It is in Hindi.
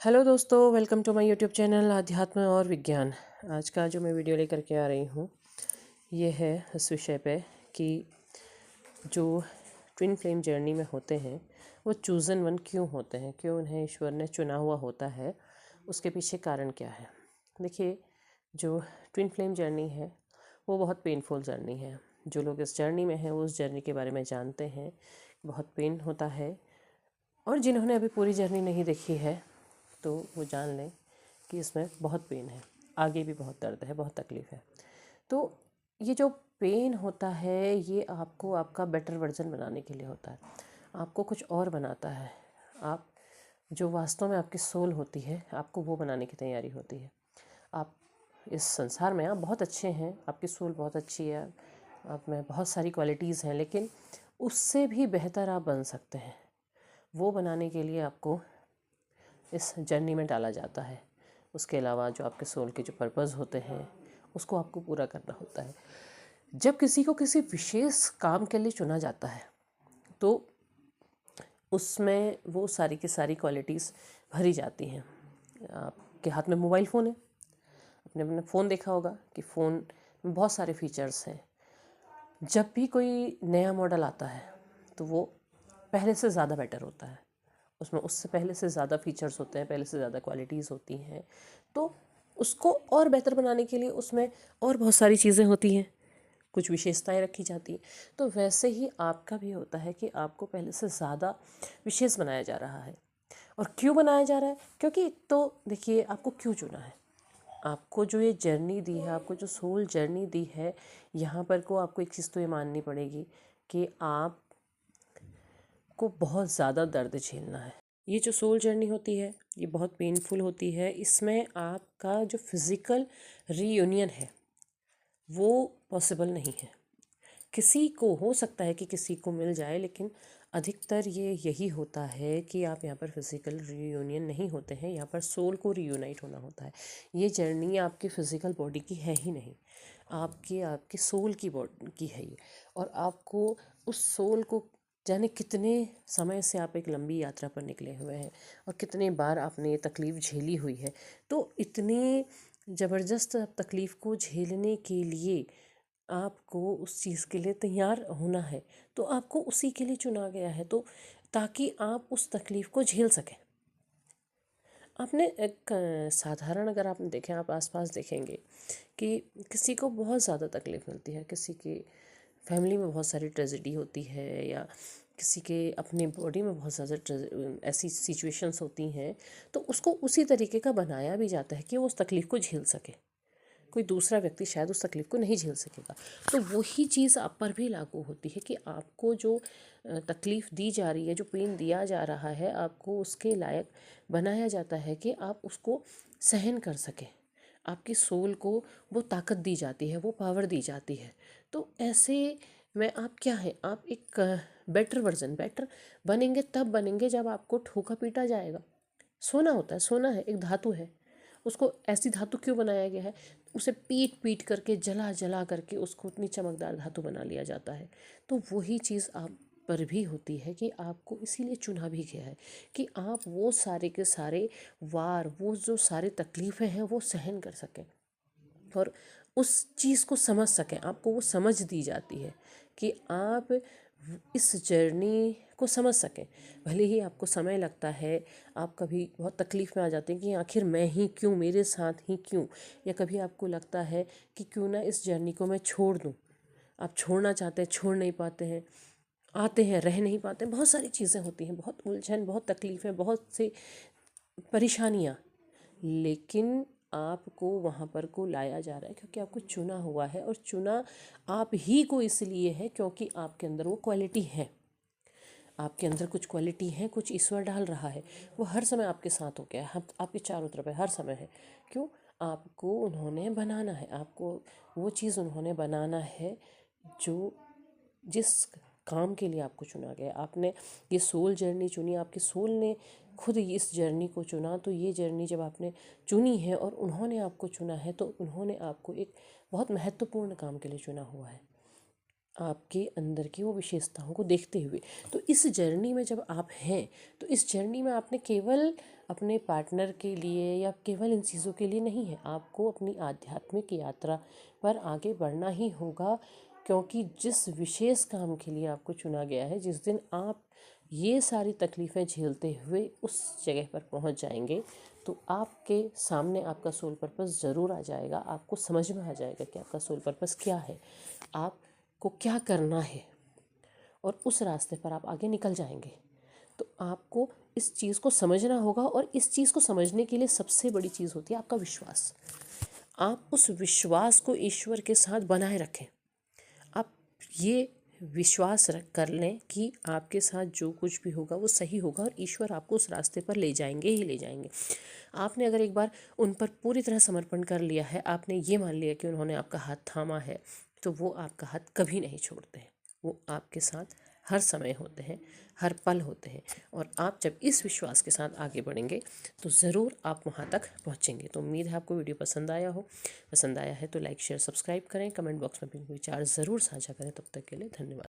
हेलो दोस्तों, welcome to my YouTube channel आध्यात्म और विज्ञान। आज का जो मैं वीडियो लेकर के आ रही हूँ ये है इस विषय पे कि जो ट्विन फ्लेम जर्नी में होते हैं वो चूज़न वन क्यों होते हैं, क्यों उन्हें ईश्वर ने चुना हुआ होता है, उसके पीछे कारण क्या है। देखिए, जो ट्विन फ्लेम जर्नी है वो बहुत पेनफुल जर्नी है। जो लोग इस जर्नी में हैं वो उस जर्नी के बारे में जानते हैं, बहुत पेन होता है। और जिन्होंने अभी पूरी जर्नी नहीं देखी है तो वो जान लें कि इसमें बहुत पेन है, आगे भी बहुत दर्द है, बहुत तकलीफ़ है। तो ये जो पेन होता है ये आपको आपका बेटर वर्जन बनाने के लिए होता है, आपको कुछ और बनाता है। आप जो वास्तव में आपकी सोल होती है आपको वो बनाने की तैयारी होती है। आप इस संसार में आप बहुत अच्छे हैं, आपकी सोल बहुत अच्छी है, आप में बहुत सारी क्वालिटीज़ हैं, लेकिन उससे भी बेहतर आप बन सकते हैं। वो बनाने के लिए आपको इस जर्नी में डाला जाता है। उसके अलावा जो आपके सोल के जो पर्पज़ होते हैं उसको आपको पूरा करना होता है। जब किसी को किसी विशेष काम के लिए चुना जाता है तो उसमें वो सारी की सारी क्वालिटीज़ भरी जाती हैं। आपके हाथ में मोबाइल फ़ोन है, आपने अपना फ़ोन देखा होगा कि फ़ोन में बहुत सारे फीचर्स हैं। जब भी कोई नया मॉडल आता है तो वो पहले से ज़्यादा बेटर होता है, उसमें उससे पहले से ज़्यादा फीचर्स होते हैं, पहले से ज़्यादा क्वालिटीज़ होती हैं। तो उसको और बेहतर बनाने के लिए उसमें और बहुत सारी चीज़ें होती हैं, कुछ विशेषताएं रखी जाती हैं। तो वैसे ही आपका भी होता है कि आपको पहले से ज़्यादा विशेष बनाया जा रहा है। और क्यों बनाया जा रहा है? क्योंकि एक तो देखिए, आपको क्यों चुना है, आपको जो ये जर्नी दी है, आपको जो सोल जर्नी दी है, यहाँ पर को आपको एक चीज़ तो ये माननी पड़ेगी कि आप को बहुत ज़्यादा दर्द झेलना है। ये जो सोल जर्नी होती है ये बहुत पेनफुल होती है। इसमें आपका जो फिज़िकल रीयूनियन है वो पॉसिबल नहीं है। किसी को हो सकता है कि किसी को मिल जाए, लेकिन अधिकतर ये यही होता है कि आप यहाँ पर फिज़िकल रीयूनियन नहीं होते हैं, यहाँ पर सोल को रीयूनाइट होना होता है। ये जर्नी आपकी फ़िज़िकल बॉडी की है ही नहीं, आपकी सोल की बॉडी की है ये। और आपको उस सोल को जाने कितने समय से आप एक लंबी यात्रा पर निकले हुए हैं और कितने बार आपने ये तकलीफ़ झेली हुई है। तो इतनी ज़बरदस्त तकलीफ़ को झेलने के लिए आपको उस चीज़ के लिए तैयार होना है, तो आपको उसी के लिए चुना गया है, तो ताकि आप उस तकलीफ़ को झेल सकें। आपने एक साधारण अगर आपने देखें, आप आसपास देखेंगे कि किसी को बहुत ज़्यादा तकलीफ़ मिलती है, किसी के फैमिली में बहुत सारी ट्रेजेडी होती है, या किसी के अपने बॉडी में बहुत ज़्यादा ऐसी सिचुएशंस होती हैं, तो उसको उसी तरीके का बनाया भी जाता है कि वो उस तकलीफ़ को झेल सके। कोई दूसरा व्यक्ति शायद उस तकलीफ़ को नहीं झेल सकेगा। तो वही चीज़ आप पर भी लागू होती है कि आपको जो तकलीफ़ दी जा रही है, जो पेन दिया जा रहा है, आपको उसके लायक बनाया जाता है कि आप उसको सहन कर सकें। आपकी सोल को वो ताकत दी जाती है, वो पावर दी जाती है। तो ऐसे में आप क्या हैं, आप एक बेटर बनेंगे तब बनेंगे जब आपको ठोका पीटा जाएगा। सोना होता है, सोना है, एक धातु है, उसको ऐसी धातु क्यों बनाया गया है? उसे पीट पीट करके, जला जला करके उसको उतनी चमकदार धातु बना लिया जाता है। तो वही चीज़ आप पर भी होती है कि आपको इसीलिए चुना भी गया है कि आप वो सारे के सारे वार, वो जो सारी तकलीफ़ें हैं वो सहन कर सकें और उस चीज़ को समझ सकें। आपको वो समझ दी जाती है कि आप इस जर्नी को समझ सकें। भले ही आपको समय लगता है, आप कभी बहुत तकलीफ़ में आ जाते हैं कि आखिर मैं ही क्यों, मेरे साथ ही क्यों, या कभी आपको लगता है कि क्यों ना इस जर्नी को मैं छोड़ दूँ। आप छोड़ना चाहते हैं, छोड़ नहीं पाते हैं, आते हैं, रह नहीं पाते, बहुत सारी चीज़ें होती हैं, बहुत उलझन, बहुत तकलीफ़ें, बहुत सी परेशानियाँ, लेकिन आपको वहाँ पर को लाया जा रहा है क्योंकि आपको चुना हुआ है। और चुना आप ही को इसलिए है क्योंकि आपके अंदर वो क्वालिटी है, आपके अंदर कुछ क्वालिटी है, कुछ ईश्वर डाल रहा है, वो हर समय आपके साथ हो गया है, आपके चारों तरफ है, हर समय है। क्यों? आपको उन्होंने बनाना है, आपको वो चीज़ उन्होंने बनाना है जो जिस काम के लिए आपको चुना गया। आपने ये सोल जर्नी चुनी, आपकी सोल ने खुद इस जर्नी को चुना। तो ये जर्नी जब आपने चुनी है और उन्होंने आपको चुना है, तो उन्होंने आपको एक बहुत महत्वपूर्ण काम के लिए चुना हुआ है। आपके अंदर की वो विशेषताओं को देखते हुए। तो इस जर्नी में जब आप हैं, तो इस जर्नी में आपने केवल अपने पार्टनर के लिए या केवल इन चीज़ों के लिए नहीं है, आपको अपनी आध्यात्मिक यात्रा पर आगे बढ़ना ही होगा, क्योंकि जिस विशेष काम के लिए आपको चुना गया है, जिस दिन आप ये सारी तकलीफ़ें झेलते हुए उस जगह पर पहुंच जाएंगे, तो आपके सामने आपका सोल पर्पस ज़रूर आ जाएगा। आपको समझ में आ जाएगा कि आपका सोल पर्पस क्या है, आपको क्या करना है, और उस रास्ते पर आप आगे निकल जाएंगे। तो आपको इस चीज़ को समझना होगा, और इस चीज़ को समझने के लिए सबसे बड़ी चीज़ होती है आपका विश्वास। आप उस विश्वास को ईश्वर के साथ बनाए रखें। आप ये विश्वास रख कर लें कि आपके साथ जो कुछ भी होगा वो सही होगा, और ईश्वर आपको उस रास्ते पर ले जाएंगे ही ले जाएंगे। आपने अगर एक बार उन पर पूरी तरह समर्पण कर लिया है, आपने ये मान लिया कि उन्होंने आपका हाथ थामा है, तो वो आपका हाथ कभी नहीं छोड़ते हैं। वो आपके साथ हर समय होते हैं, हर पल होते हैं। और आप जब इस विश्वास के साथ आगे बढ़ेंगे तो ज़रूर आप वहाँ तक पहुँचेंगे। तो उम्मीद है आपको वीडियो पसंद आया हो। पसंद आया है तो लाइक शेयर सब्सक्राइब करें, कमेंट बॉक्स में अपने विचार ज़रूर साझा करें। तब तक के लिए धन्यवाद।